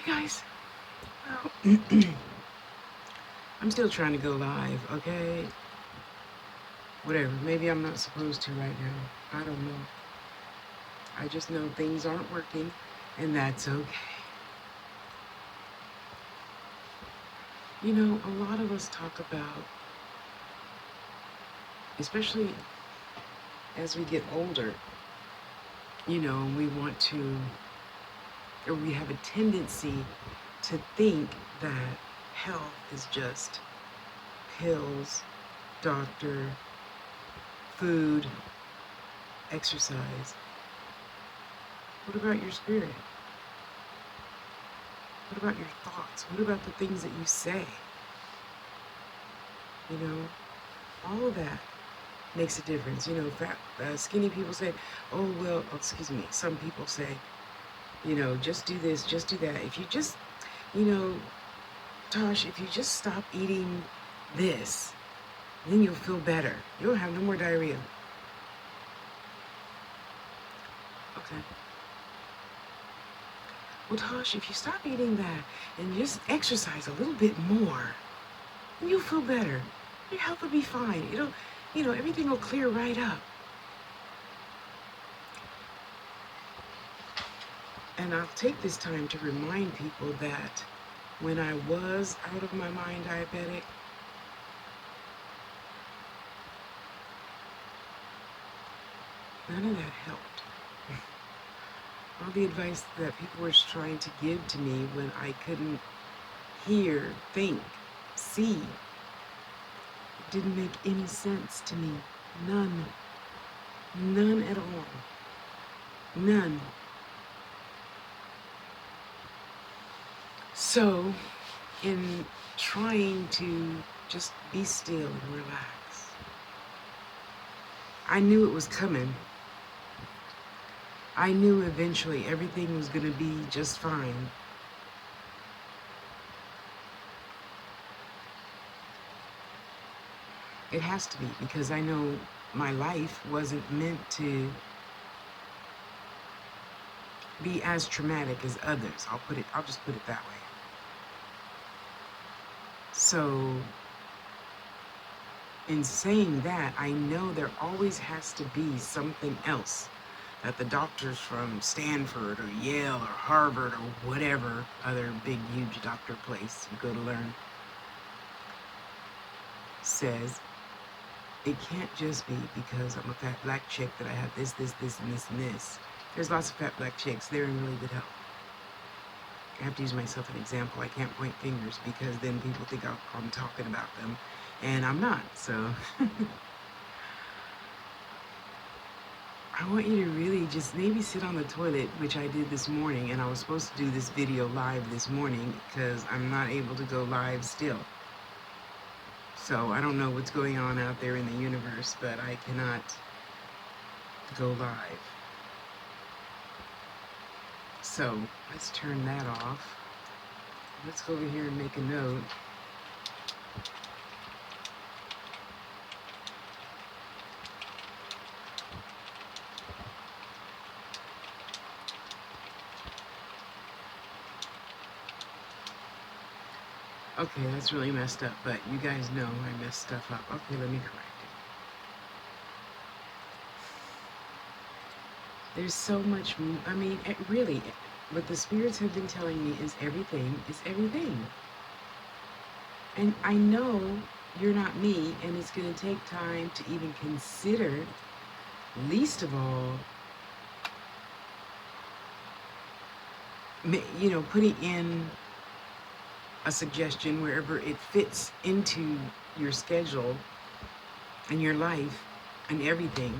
Hi guys. Well, I'm still trying to go live, okay? Whatever. Maybe I'm not supposed to right now. I don't know. I just know things aren't working, and that's okay. You know, a lot of us talk about, especially as we get older, we want to, or we have a tendency to think that health is just pills, doctor, food, exercise. What about your spirit? What about your thoughts? What about the things that you say? You know, all of that makes a difference. Skinny people say, oh, well, excuse me, some people say, just do this, just do that. If you just, you know, Tosh, if you just stop eating this, then you'll feel better. You'll have no more diarrhea. Okay. Well, Tosh, if you stop eating that and just exercise a little bit more, then you'll feel better. Your health will be fine. Everything will clear right up. And I'll take this time to remind people that when I was out of my mind diabetic, none of that helped. All the advice that people were trying to give to me when I couldn't hear, think, see, it didn't make any sense to me. None. None at all. None. So, in trying to just be still and relax, I knew it was coming. I knew eventually everything was going to be just fine. It has to be, because I know my life wasn't meant to be as traumatic as others. I'll just put it that way. So, in saying that, I know there always has to be something else that the doctors from Stanford or Yale or Harvard or whatever other big, huge doctor place you go to learn says. It can't just be because I'm a fat black chick that I have this, and this, and this. There's lots of fat black chicks. They're in really good health. I have to use myself as an example. I can't point fingers because then people think I'm talking about them, and I'm not. So I want you to really just maybe sit on the toilet, which I did this morning, and I was supposed to do this video live this morning because I'm not able to go live still. So I don't know what's going on out there in the universe, but I cannot go live. So let's turn that off. Let's go over here and make a note. Okay, that's really messed up, but you guys know I messed stuff up. Okay, let me correct it. There's so much, really, what the spirits have been telling me is everything is everything. And I know you're not me, and it's going to take time to even consider, least of all, putting in a suggestion wherever it fits into your schedule and your life and everything.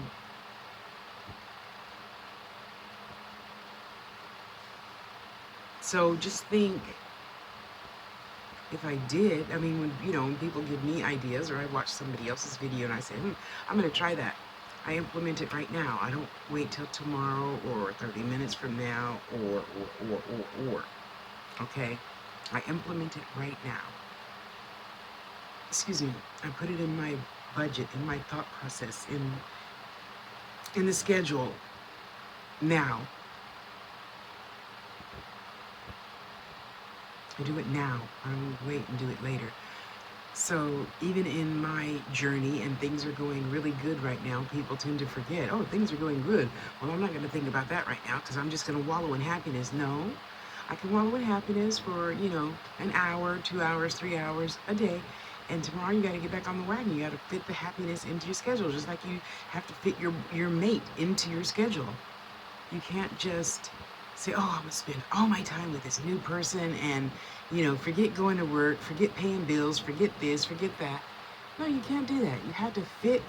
So just think, if I did, when people give me ideas, or I watch somebody else's video and I say, I'm going to try that. I implement it right now. I don't wait till tomorrow or 30 minutes from now or. Okay? I implement it right now. Excuse me. I put it in my budget, in my thought process, in the schedule now. I do it now. I don't wait and do it later. So even in my journey and things are going really good right now, people tend to forget, oh, things are going good. Well, I'm not going to think about that right now because I'm just going to wallow in happiness. No, I can wallow in happiness for, an hour, 2 hours, 3 hours a day. And tomorrow you got to get back on the wagon. You got to fit the happiness into your schedule, just like you have to fit your mate into your schedule. You can't just say, oh, I'm gonna spend all my time with this new person and, forget going to work, forget paying bills, forget this, forget that. No, you can't do that. You have to fit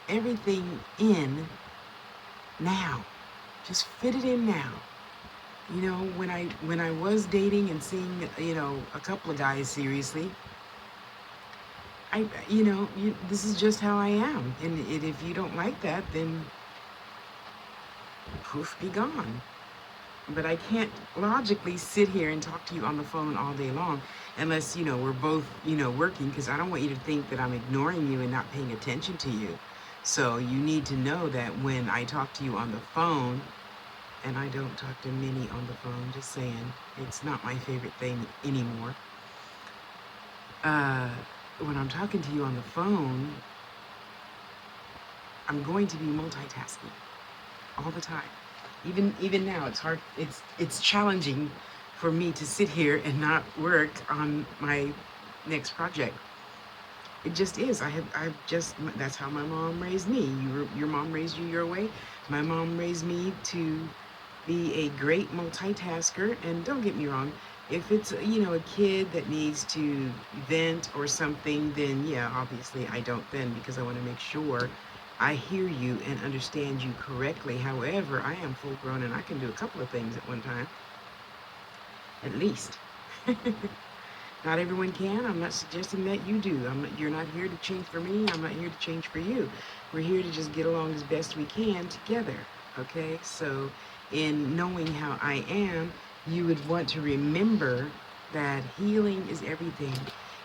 everything in now. Just fit it in now. When I was dating and seeing, a couple of guys seriously, this is just how I am. And if you don't like that, then poof, be gone. But I can't logically sit here and talk to you on the phone all day long unless, we're both, working, because I don't want you to think that I'm ignoring you and not paying attention to you. So you need to know that when I talk to you on the phone, and I don't talk to many on the phone, just saying, it's not my favorite thing anymore. When I'm talking to you on the phone, I'm going to be multitasking all the time. Even now, it's hard. It's challenging for me to sit here and not work on my next project. It just is. I've just, that's how my mom raised me. Your mom raised you your way. My mom raised me to be a great multitasker. And don't get me wrong, if it's, a kid that needs to vent or something, then yeah, obviously I don't then, because I want to make sure I hear you and understand you correctly. However, I am full grown and I can do a couple of things at one time, at least. Not everyone can. I'm not suggesting that you do. You're not here to change for me. I'm not here to change for you. We're here to just get along as best we can together. Okay? So, in knowing how I am, you would want to remember that healing is everything.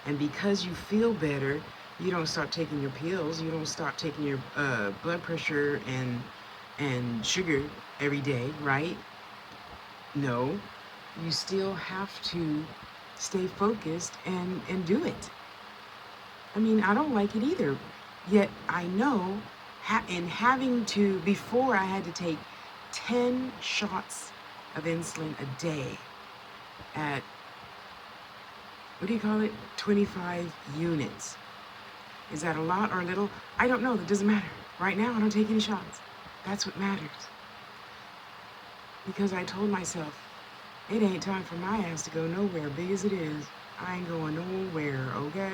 And because you feel better, you don't stop taking your pills. You don't stop taking your blood pressure and sugar every day, right? No, you still have to stay focused and do it. I mean, I don't like it either. Yet I know in having to, before I had to take 10 shots of insulin a day at, what do you call it? 25 units. Is that a lot or a little? I don't know. That doesn't matter. Right now, I don't take any shots. That's what matters. Because I told myself, it ain't time for my ass to go nowhere, big as it is. I ain't going nowhere, okay?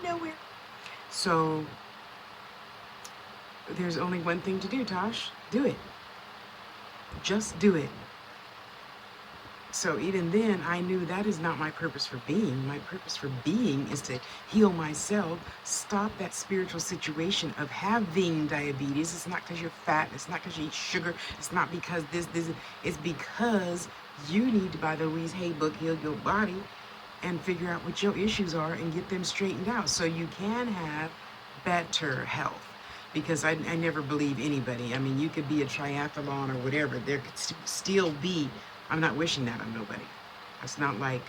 Nowhere. So, there's only one thing to do, Tosh. Do it. Just do it. So even then, I knew that is not my purpose for being. My purpose for being is to heal myself, stop that spiritual situation of having diabetes. It's not because you're fat. It's not because you eat sugar. It's not because this. It's because you need to buy the Louise Hay book, Heal Your Body, and figure out what your issues are and get them straightened out so you can have better health. Because I never believe anybody. I mean, you could be a triathlon or whatever. There could still be, I'm not wishing that on nobody. It's not like,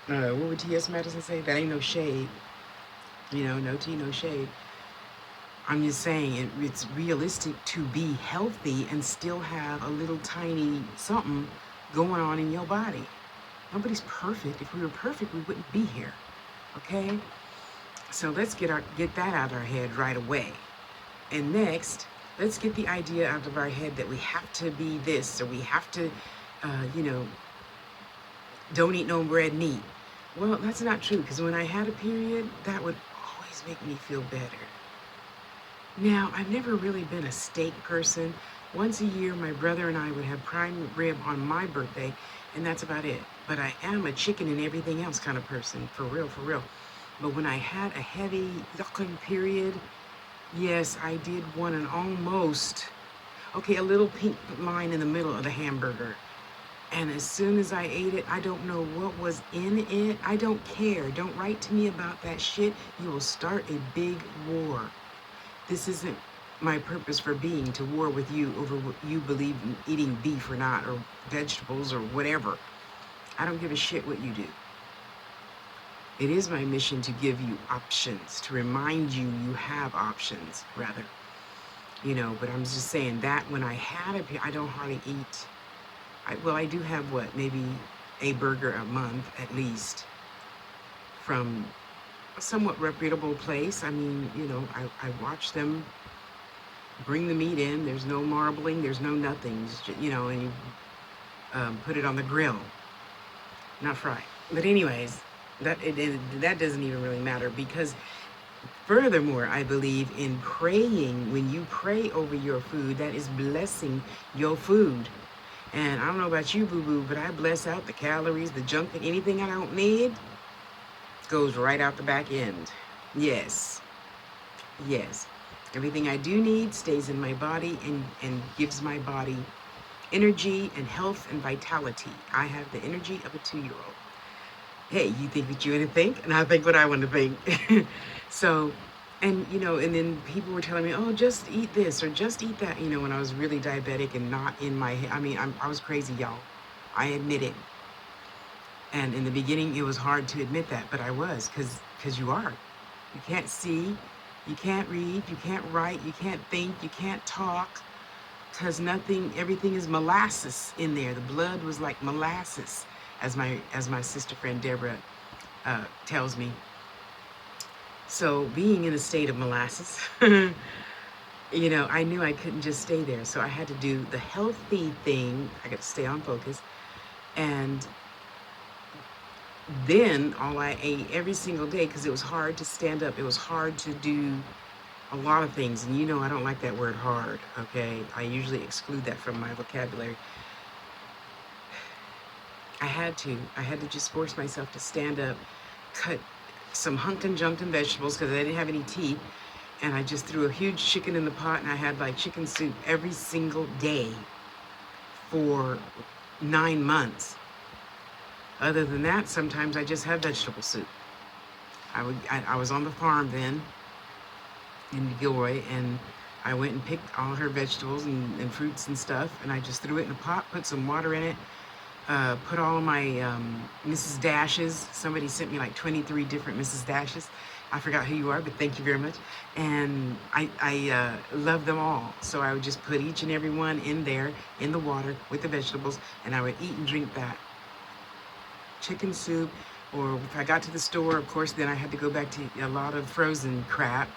what would T.S. Madison say? That ain't no shade. No tea, no shade. I'm just saying it's realistic to be healthy and still have a little tiny something going on in your body. Nobody's perfect. If we were perfect, we wouldn't be here. Okay? So let's get that out of our head right away. And next, let's get the idea out of our head that we have to be this, or we have to, don't eat no red meat. Well, that's not true, because when I had a period, that would always make me feel better. Now, I've never really been a steak person. Once a year, my brother and I would have prime rib on my birthday, and that's about it. But I am a chicken and everything else kind of person, for real, for real. But when I had a heavy yucking period, yes, I did want an almost, a little pink line in the middle of the hamburger. And as soon as I ate it, I don't know what was in it. I don't care. Don't write to me about that shit. You will start a big war. This isn't my purpose for being to war with you over what you believe in eating beef or not, or vegetables or whatever. I don't give a shit what you do. It is my mission to give you options, to remind you you have options, rather. But I'm just saying that when I had I don't hardly eat. I do have what, maybe a burger a month at least from a somewhat reputable place. I mean, I watch them bring the meat in. There's no marbling. There's no nothing. And you put it on the grill, not fried. But anyways, that doesn't even really matter, because furthermore, I believe in praying. When you pray over your food, that is blessing your food. And I don't know about you, boo-boo, but I bless out the calories, the junk, anything I don't need goes right out the back end. Yes. Yes. Everything I do need stays in my body and gives my body energy and health and vitality. I have the energy of a 2-year-old. Hey, you think what you want to think, and I think what I want to think. So, and then people were telling me, oh, just eat this or just eat that, when I was really diabetic and not in my head. I mean, I was crazy, y'all. I admit it. And in the beginning, it was hard to admit that, but I was, because you are. You can't see, you can't read, you can't write, you can't think, you can't talk, because everything is molasses in there. The blood was like molasses, as my sister friend Deborah tells me. So being in a state of molasses, I knew I couldn't just stay there. So I had to do the healthy thing. I got to stay on focus. And then all I ate every single day, because it was hard to stand up. It was hard to do a lot of things. And I don't like that word hard, okay? I usually exclude that from my vocabulary. I had to just force myself to stand up, cut some hunkin' junkin' vegetables, because I didn't have any teeth. And I just threw a huge chicken in the pot, and I had like chicken soup every single day for 9 months. Other than that, sometimes I just have vegetable soup. I was on the farm then in Gilroy, and I went and picked all her vegetables and fruits and stuff, and I just threw it in a pot, put some water in it, put all of my Mrs. Dashes. Somebody sent me like 23 different Mrs. Dashes. I forgot who you are, but thank you very much. And I love them all. So I would just put each and every one in there, in the water, with the vegetables, and I would eat and drink that. Chicken soup, or if I got to the store, of course, then I had to go back to a lot of frozen crap,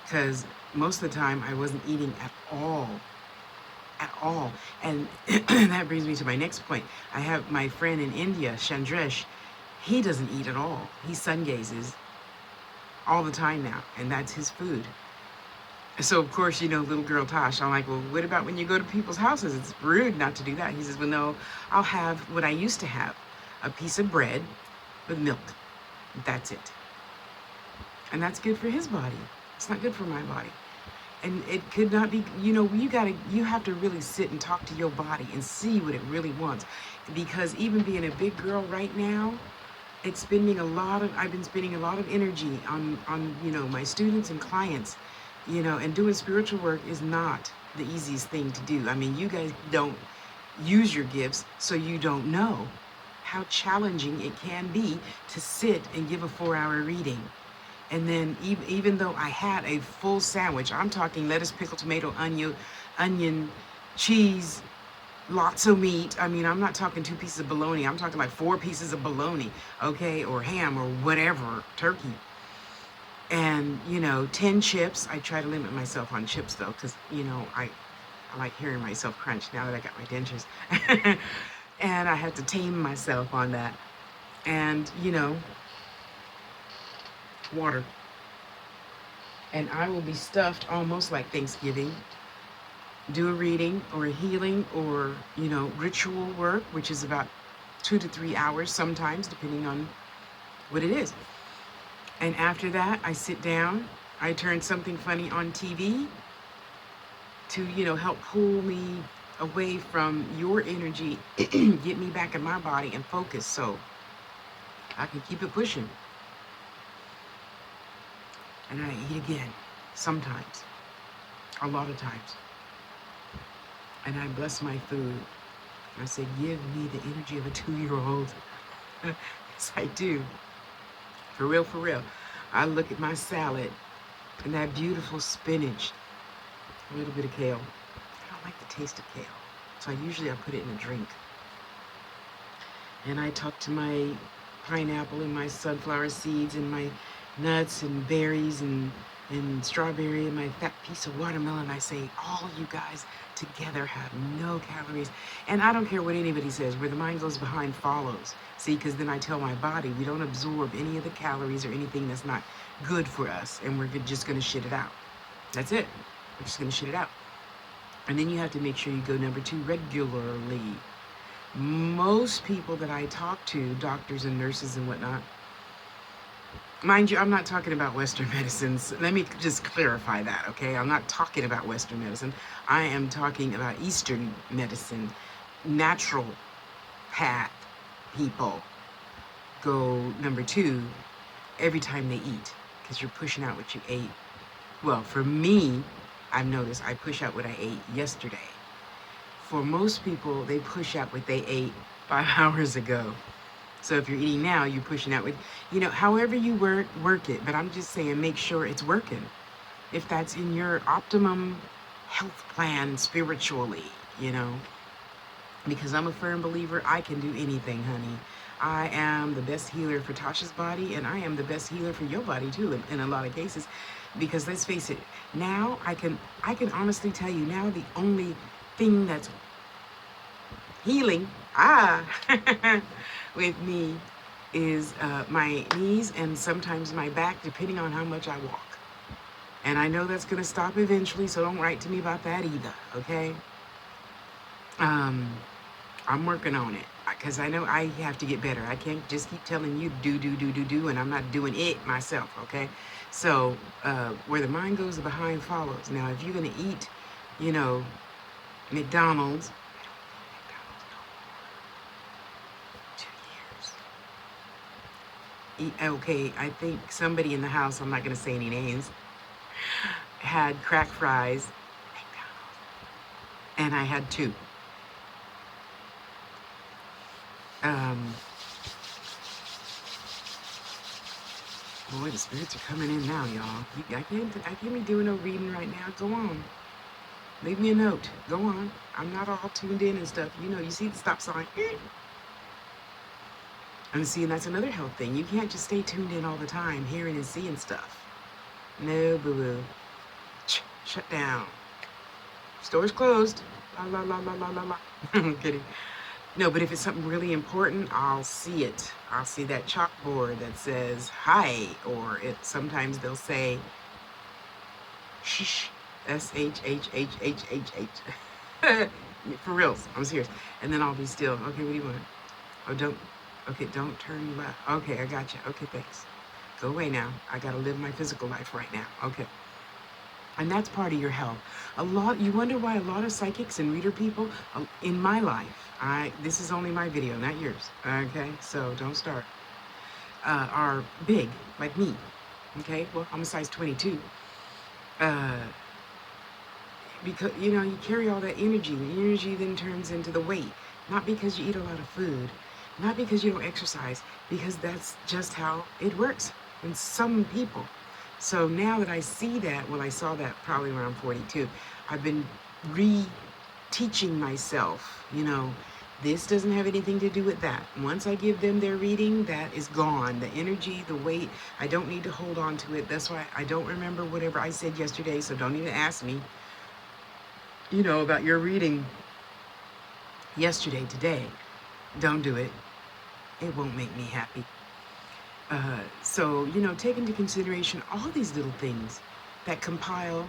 because most of the time I wasn't eating at all. At all. And that brings me to my next point. I have my friend in India, Chandresh. He doesn't eat at all. He sun gazes all the time now, and that's his food. So of course, little girl Tasha, I'm like, well, what about when you go to people's houses? It's rude not to do that. He says, well, no, I'll have what I used to have, a piece of bread with milk. That's it. And that's good for his body. It's not good for my body. And it could not be, you have to really sit and talk to your body and see what it really wants. Because even being a big girl right now, I've been spending a lot of energy on my students and clients, and doing spiritual work is not the easiest thing to do. I mean, you guys don't use your gifts, so you don't know how challenging it can be to sit and give a 4-hour reading. And then even though I had a full sandwich, I'm talking lettuce, pickle, tomato, onion, cheese, lots of meat. I mean, I'm not talking 2 pieces of bologna. I'm talking like 4 pieces of bologna, okay, or ham or whatever, turkey. And, 10 chips. I try to limit myself on chips, though, because, I like hearing myself crunch now that I got my dentures. And I had to tame myself on that. And, water. And I will be stuffed almost like Thanksgiving. Do a reading or a healing or, ritual work, which is about 2 to 3 hours sometimes, depending on what it is. And after that, I sit down. I turn something funny on TV to, help pull me away from your energy, get me back in my body and focus so I can keep it pushing. And I eat again, sometimes. a lot of times. And I bless my food. I say, give me the energy of a 2-year-old. Yes, I do. For real, for real. I look at my salad and that beautiful spinach, a little bit of kale. I don't like the taste of kale. So I put it in a drink. And I talk to my pineapple and my sunflower seeds and my nuts and berries and strawberry and my fat piece of watermelon. I say, all you guys together have no calories. And I don't care what anybody says, where the mind goes behind follows. See, because then I tell my body, we don't absorb any of the calories or anything that's not good for us, and we're just going to shit it out. That's it. We're just going to shit it out. And then you have to make sure you go number 2 regularly. Most people that I talk to, doctors and nurses and whatnot, mind you, I'm not talking about Western medicines. Let me just clarify that, okay? I'm not talking about Western medicine. I am talking about Eastern medicine. Natural path people go number 2 every time they eat, because you're pushing out what you ate. Well, for me, I've noticed I push out what I ate yesterday. For most people, they push out what they ate 5 hours ago. So if you're eating now, you're pushing out with, however you work it. But I'm just saying, make sure it's working. If that's in your optimum health plan spiritually, because I'm a firm believer, I can do anything, honey. I am the best healer for Tasha's body, and I am the best healer for your body too, in a lot of cases. Because let's face it, now I can honestly tell you now the only thing that's healing with me is my knees and sometimes my back, depending on how much I walk. And I know that's going to stop eventually, so don't write to me about that either, okay? I'm working on it because I know I have to get better. I can't just keep telling you do, and I'm not doing it myself, okay? So where the mind goes, the behind follows. Now, if you're going to eat, McDonald's, 2 years. Okay, I think somebody in the house, I'm not going to say any names, had crack fries, and I had 2. Boy, the spirits are coming in now, y'all. I can't be doing no reading right now. Go on. Leave me a note. Go on. I'm not all tuned in and stuff. You see the stop sign. And see, and that's another health thing. You can't just stay tuned in all the time, hearing and seeing stuff. No, boo-boo. Shut down. Store's closed. La, la, la, la, la, la, la. I'm kidding. No, but if it's something really important, I'll see it. I'll see that chalkboard that says hi, or sometimes they'll say shh, shhhhhh. For reals, I'm serious. And then I'll be still. Okay, what do you want? Oh, don't turn left. Okay, I got you. Okay, thanks. Go away now. I gotta live my physical life right now. Okay. And that's part of your health. You wonder why a lot of psychics and reader people in my life, this is only my video, not yours, okay? So don't start. Are big, like me, okay? Well, I'm a size 22. Because, you carry all that energy. The energy then turns into the weight. Not because you eat a lot of food, not because you don't exercise, because that's just how it works in some people. So now that I see that, I saw that probably around 42, I've been re-teaching myself, this doesn't have anything to do with that. Once I give them their reading, that is gone. The energy, the weight, I don't need to hold on to it. That's why I don't remember whatever I said yesterday, so don't even ask me, about your reading yesterday, today. Don't do it. It won't make me happy. So, take into consideration all these little things that compile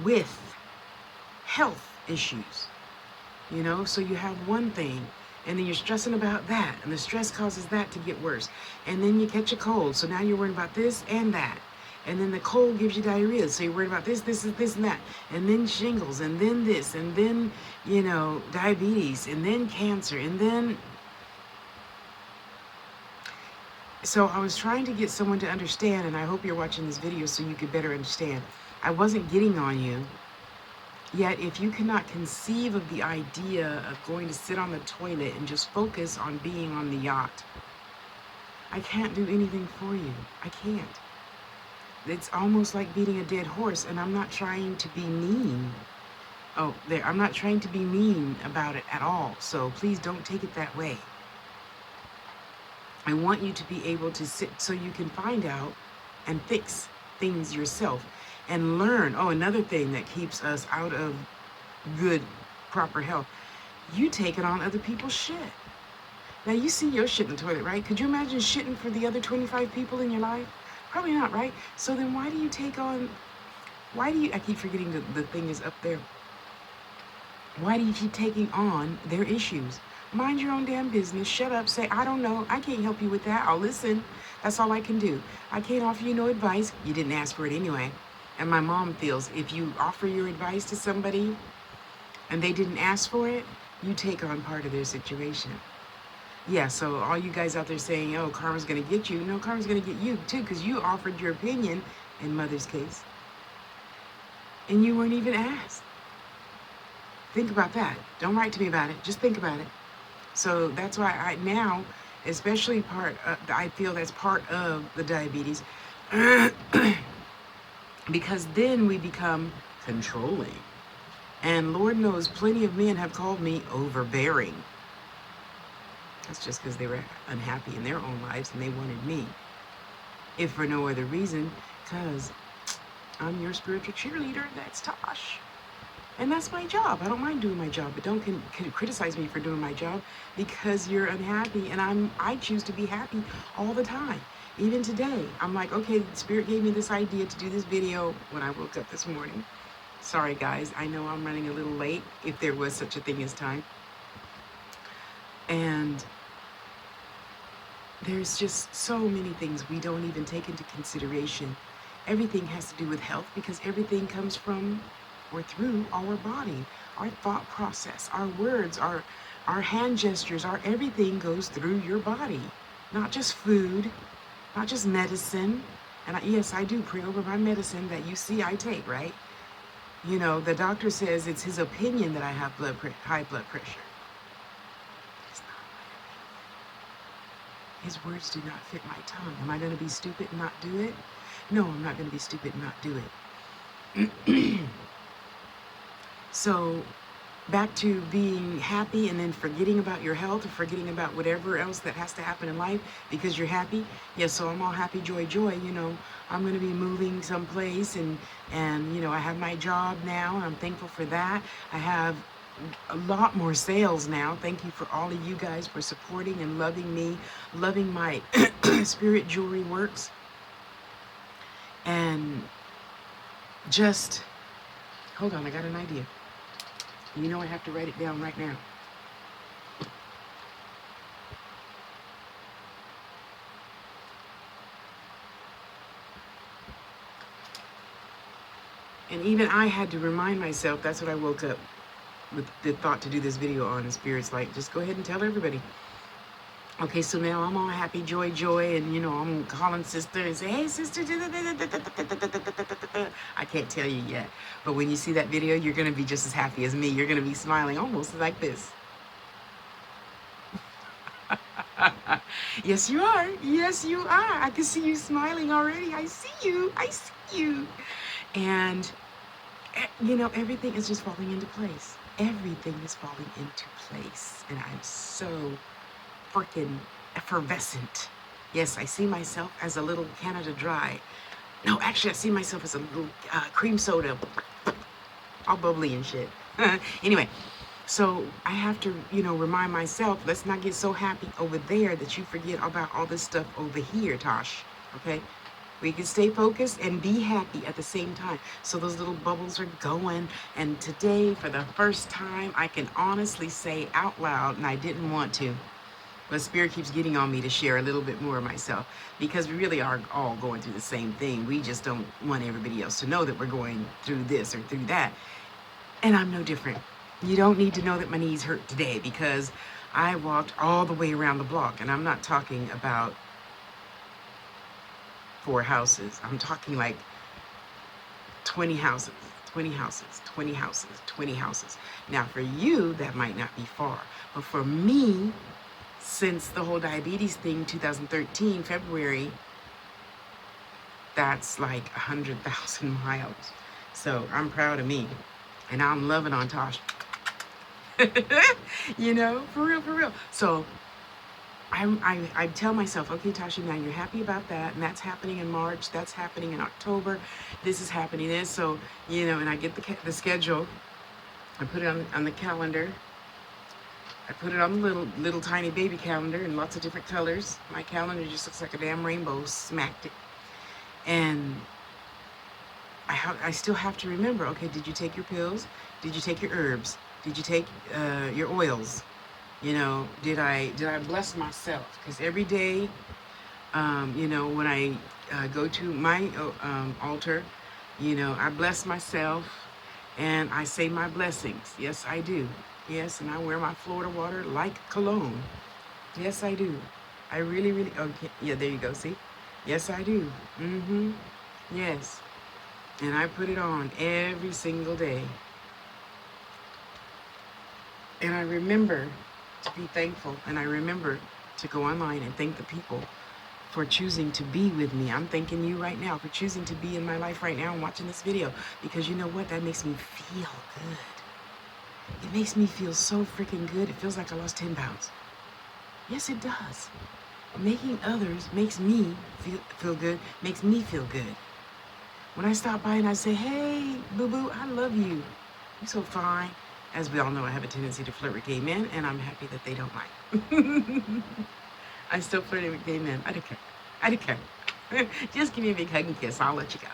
with health issues, so you have one thing and then you're stressing about that, and the stress causes that to get worse, and then you catch a cold, so now you're worried about this and that, and then the cold gives you diarrhea, so you're worried about this and that, and then shingles, and then this, and then, diabetes, and then cancer, and then... So I was trying to get someone to understand, and I hope you're watching this video so you could better understand. I wasn't getting on you. Yet, if you cannot conceive of the idea of going to sit on the toilet and just focus on being on the yacht, I can't do anything for you. I can't. It's almost like beating a dead horse, and I'm not trying to be mean. Oh, there, I'm not trying to be mean about it at all, so please don't take it that way. I want you to be able to sit so you can find out and fix things yourself and learn. Oh, another thing that keeps us out of good, proper health, you taking on other people's shit. Now, you see your shit in the toilet, right? Could you imagine shitting for the other 25 people in your life? Probably not, right? So then why do you take on, I keep forgetting the thing is up there. Why do you keep taking on their issues? Mind your own damn business. Shut up. Say, I don't know. I can't help you with that. I'll listen. That's all I can do. I can't offer you no advice. You didn't ask for it anyway. And my mom feels if you offer your advice to somebody and they didn't ask for it, you take on part of their situation. Yeah, so all you guys out there saying, oh, karma's going to get you. No, karma's going to get you too, because you offered your opinion in Mother's case. And you weren't even asked. Think about that. Don't write to me about it. Just think about it. So that's why I now, especially I feel that's part of the diabetes, because then we become controlling. And Lord knows plenty of men have called me overbearing. That's just because they were unhappy in their own lives and they wanted me. If for no other reason, because I'm your spiritual cheerleader, that's Tosh. And that's my job. I don't mind doing my job, but don't criticize me for doing my job because you're unhappy, and I choose to be happy all the time. Even today, I'm like, okay, the Spirit gave me this idea to do this video when I woke up this morning. Sorry, guys. I know I'm running a little late, if there was such a thing as time. And there's just so many things we don't even take into consideration. Everything has to do with health because everything comes from or through our body, our thought process, our words, our hand gestures, our everything goes through your body. Not just food, not just medicine. And yes, I do pray over my medicine that you see I take, right? You know, the doctor says it's his opinion that I have high blood pressure. It's not my opinion. His words do not fit my tongue. Am I going to be stupid and not do it? No, I'm not going to be stupid and not do it. So back to being happy and then forgetting about your health or forgetting about whatever else that has to happen in life because you're happy. Yes, so I'm all happy, joy, joy. You know, I'm going to be moving someplace and you know, I have my job now and I'm thankful for that. I have a lot more sales now. Thank you for all of you guys for supporting and loving me, loving my spirit jewelry works. And just, hold on, I got an idea. You know I have to write it down right now. And even I had to remind myself, that's what I woke up with the thought to do this video on. And Spirit's like, just go ahead and tell everybody. Okay, so now I'm all happy, joy, joy, and you know, I'm calling sister and say, hey sister, I can't tell you yet. But when you see that video, you're gonna be just as happy as me. You're gonna be smiling almost like this. Yes, you are. Yes, you are. I can see you smiling already. I see you. I see you. And you know, everything is just falling into place. Everything is falling into place. And I'm so freaking effervescent. Yes, I see myself as a little Canada Dry. No, actually, I see myself as a little cream soda. All bubbly and shit. Anyway, so I have to, you know, remind myself, let's not get so happy over there that you forget about all this stuff over here, Tosh. Okay? We can stay focused and be happy at the same time. So those little bubbles are going. And today, for the first time, I can honestly say out loud, and I didn't want to, but Spirit keeps getting on me to share a little bit more of myself because we really are all going through the same thing. We just don't want everybody else to know that we're going through this or through that. And I'm no different. You don't need to know that my knees hurt today because I walked all the way around the block. And I'm not talking about 4 houses. I'm talking like 20 houses, 20 houses, 20 houses, 20 houses. Now, for you, that might not be far. But for me, since the whole diabetes thing, 2013, February, that's like 100,000 miles. So I'm proud of me. And I'm loving on Tasha. You know, for real, for real. So I tell myself, okay, Tasha, now you're happy about that, and that's happening in March, that's happening in October, this is happening this, so, you know, and I get the schedule, I put it on the calendar, I put it on the little tiny baby calendar in lots of different colors. My calendar just looks like a damn rainbow, smacked it, and I still have to remember, okay, did you take your pills? Did you take your herbs? Did you take your oils? You know, did I bless myself? Because every day, you know, when I go to my altar, you know, I bless myself and I say my blessings. Yes, I do. Yes, and I wear my Florida water like cologne. Yes, I do. I really, really, okay. Yeah, there you go. See? Yes, I do. Mm-hmm. Yes. And I put it on every single day. And I remember to be thankful, and I remember to go online and thank the people for choosing to be with me. I'm thanking you right now for choosing to be in my life right now and watching this video, because you know what? That makes me feel good. It makes me feel so freaking good. It feels like I lost 10 pounds. Yes, it does. Making others makes me feel good, makes me feel good. When I stop by and I say, hey, boo-boo, I love you. You're so fine. As we all know, I have a tendency to flirt with gay men, and I'm happy that they don't like. I still flirting with gay men. I don't care. I don't care. Just give me a big hug and kiss. I'll let you go.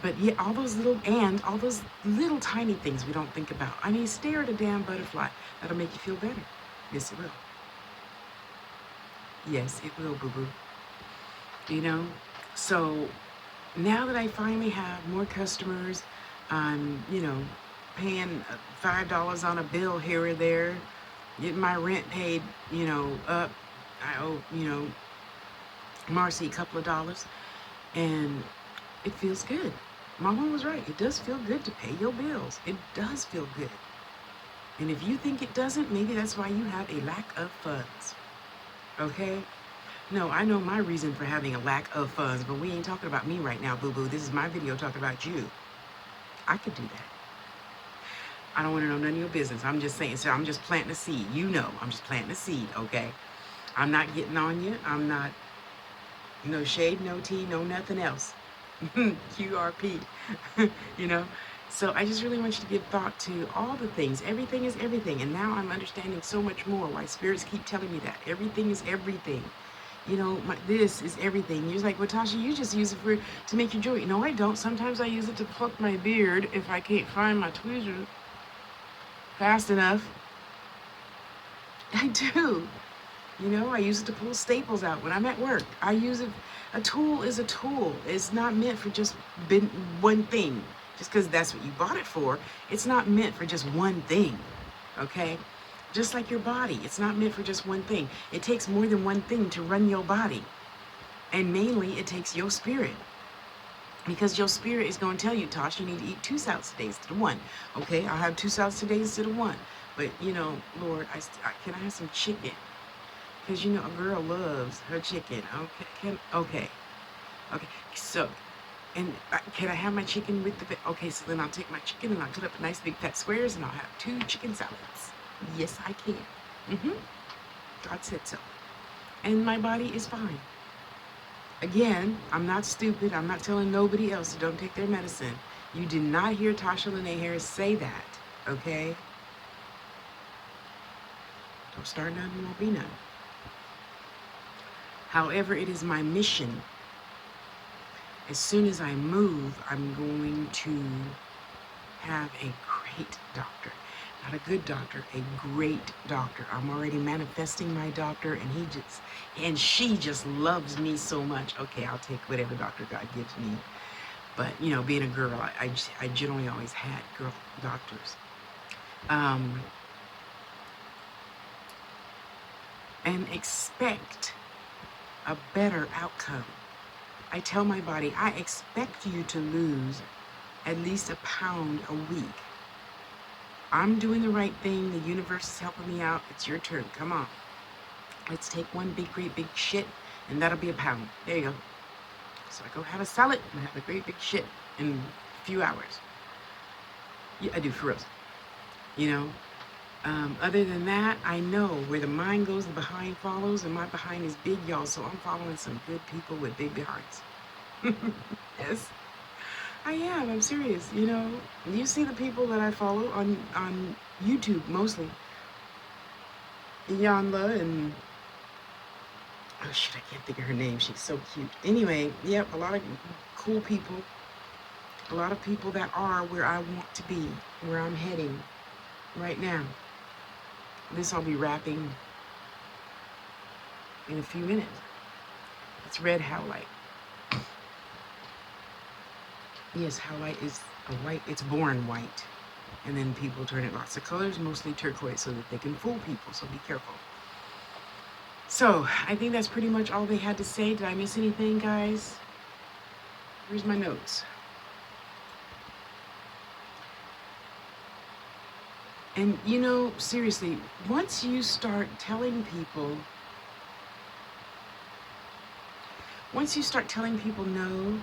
But yeah, all those little tiny things we don't think about. I mean, stare at a damn butterfly. That'll make you feel better. Yes, it will. Yes, it will, boo-boo. You know? So now that I finally have more customers, I'm, you know, paying $5 on a bill here or there, getting my rent paid, you know, up. I owe, you know, Marcy a couple of dollars, and it feels good. Mama was right. It does feel good to pay your bills. It does feel good. And if you think it doesn't, maybe that's why you have a lack of funds. Okay? No, I know my reason for having a lack of funds, but we ain't talking about me right now, boo-boo. This is my video talking about you. I could do that. I don't want to know none of your business. I'm just saying, so I'm just planting a seed. You know, I'm just planting a seed, okay? I'm not getting on you. I'm not, no shade, no tea, no nothing else. QRP, you know? So I just really want you to give thought to all the things. Everything is everything. And now I'm understanding so much more why spirits keep telling me that. Everything is everything. You know, this is everything. You're like, well, Tasha, you just use it to make your jewelry. No, I don't. Sometimes I use it to pluck my beard if I can't find my tweezers fast enough. I do. You know, I use it to pull staples out when I'm at work. I use it. A tool is a tool. It's not meant for just one thing. Just because that's what you bought it for, it's not meant for just one thing. Okay? Just like your body, it's not meant for just one thing. It takes more than one thing to run your body. And mainly, it takes your spirit. Because your spirit is going to tell you, Tosh, you need to eat 2 salads today instead of 1. Okay, I'll have 2 salads today instead of 1. But, you know, Lord, can I have some chicken? Because, you know, a girl loves her chicken. Okay. So, and can I have my chicken with the, okay, so then I'll take my chicken and I'll cut up nice big fat squares and I'll have 2 chicken salads. Yes, I can. God said so. And my body is fine. Again, I'm not stupid. I'm not telling nobody else to don't take their medicine. You did not hear Tasha Lene Harris say that, okay? Don't start none, you won't be none. However, it is my mission. As soon as I move, I'm going to have a great doctor. Not a good doctor, a great doctor. I'm already manifesting my doctor, and she just loves me so much. Okay, I'll take whatever doctor God gives me. But, you know, being a girl, I generally always had girl doctors. And expect a better outcome. I tell my body, I expect you to lose at least a pound a week. I'm doing the right thing. The universe is helping me out. It's your turn. Come on. Let's take one big, great big shit, and that'll be a pound. There you go. So I go have a salad and have a great big shit in a few hours. Yeah, I do, for real. You know, other than that, I know where the mind goes, the behind follows, and my behind is big, y'all. So I'm following some good people with big behinds. Yes, I am. I'm serious. You know, you see the people that I follow on YouTube mostly. Yanla and oh shit, I can't think of her name. She's so cute. Anyway, yep, a lot of cool people. A lot of people that are where I want to be, where I'm heading right now. This I'll be wrapping in a few minutes. It's red howlite. Yes, howlite is a white, it's born white. And then people turn it lots of colors, mostly turquoise, so that they can fool people, so be careful. So, I think that's pretty much all they had to say. Did I miss anything, guys? Here's my notes. And you know, seriously, once you start telling people no,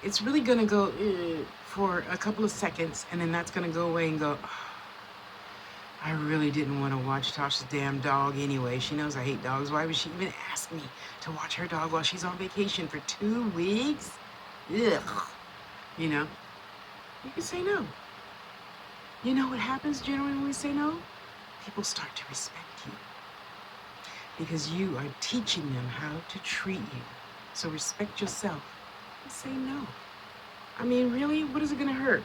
it's really gonna go for a couple of seconds, and then that's gonna go away and go, oh, I really didn't want to watch Tasha's damn dog anyway. She knows I hate dogs. Why would she even ask me to watch her dog while she's on vacation for 2 weeks? Ugh. You know, you can say no. You know what happens generally when we say no? People start to respect you because you are teaching them how to treat you. So respect yourself and say no. I mean, really, what is it gonna hurt?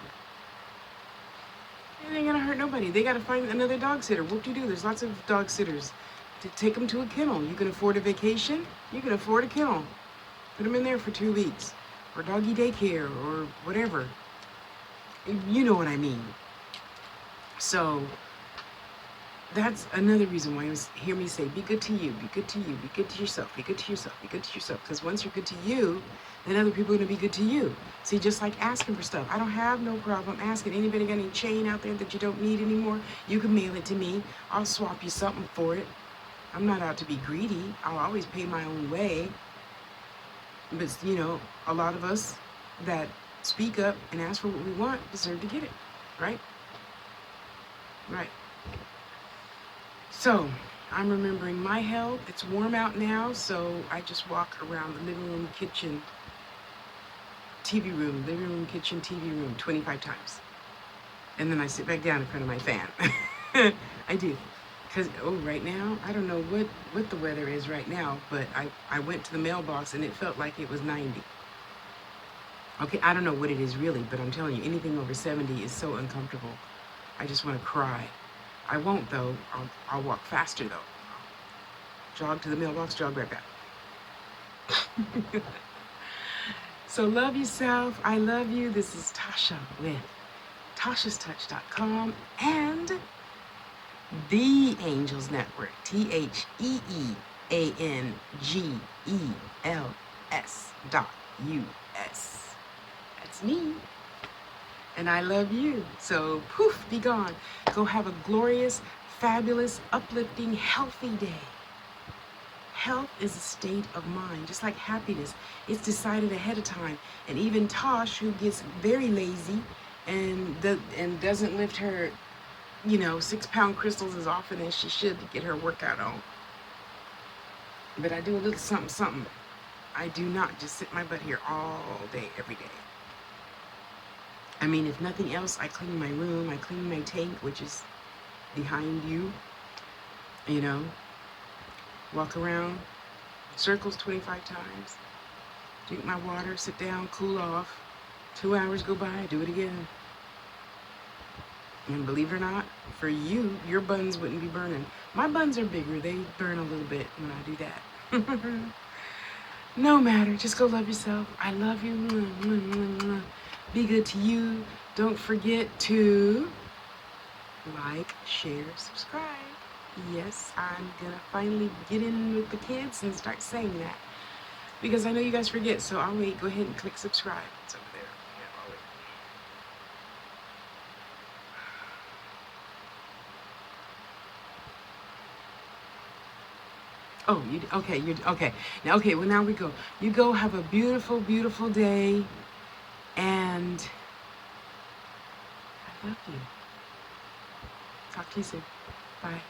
It ain't gonna hurt nobody. They gotta find another dog sitter. Whoop-de-doo, there's lots of dog sitters. To take them to a kennel. You can afford a vacation, you can afford a kennel. Put them in there for 2 weeks. Or doggy daycare, or whatever. You know what I mean. So, that's another reason why you hear me say, be good to you, be good to you, be good to yourself, be good to yourself, be good to yourself. Because once you're good to you, then other people are going to be good to you. See, just like asking for stuff. I don't have no problem asking. Anybody got any chain out there that you don't need anymore? You can mail it to me. I'll swap you something for it. I'm not out to be greedy. I'll always pay my own way. But, you know, a lot of us that speak up and ask for what we want deserve to get it, right? Right. So, I'm remembering my health. It's warm out now, so I just walk around the living room, kitchen, TV room, living room, kitchen, TV room 25 times. And then I sit back down in front of my fan. I do. Because, right now, I don't know what the weather is right now, but I went to the mailbox and it felt like it was 90. Okay, I don't know what it is really, but I'm telling you, anything over 70 is so uncomfortable. I just want to cry. I won't, though. I'll walk faster, though. Jog to the mailbox, jog right back. So love yourself. I love you. This is Tasha with TashasTouch.com and The Angels Network. TheAngels.US. That's me. And I love you. So poof, be gone. Go have a glorious, fabulous, uplifting, healthy day. Health is a state of mind, just like happiness. It's decided ahead of time. And even Tosh, who gets very lazy and doesn't lift her, 6-pound crystals as often as she should to get her workout on. But I do a little something, something. I do not just sit my butt here all day, every day. I mean, if nothing else, I clean my room, I clean my tank, which is behind you, walk around, circles 25 times, drink my water, sit down, cool off, 2 hours go by, I do it again. And believe it or not, for you, your buns wouldn't be burning. My buns are bigger, they burn a little bit when I do that. No matter, just go love yourself. I love you. Be good to you. Don't forget to like, share, subscribe. Yes, I'm gonna finally get in with the kids and start saying that. because I know you guys forget. So I'll wait. Go ahead and click subscribe. It's over there. Yeah, I'll wait. Oh, you okay? You okay? Now, okay. Well, now we go. You go. Have a beautiful, beautiful day, and I love you. Talk to you soon. Bye.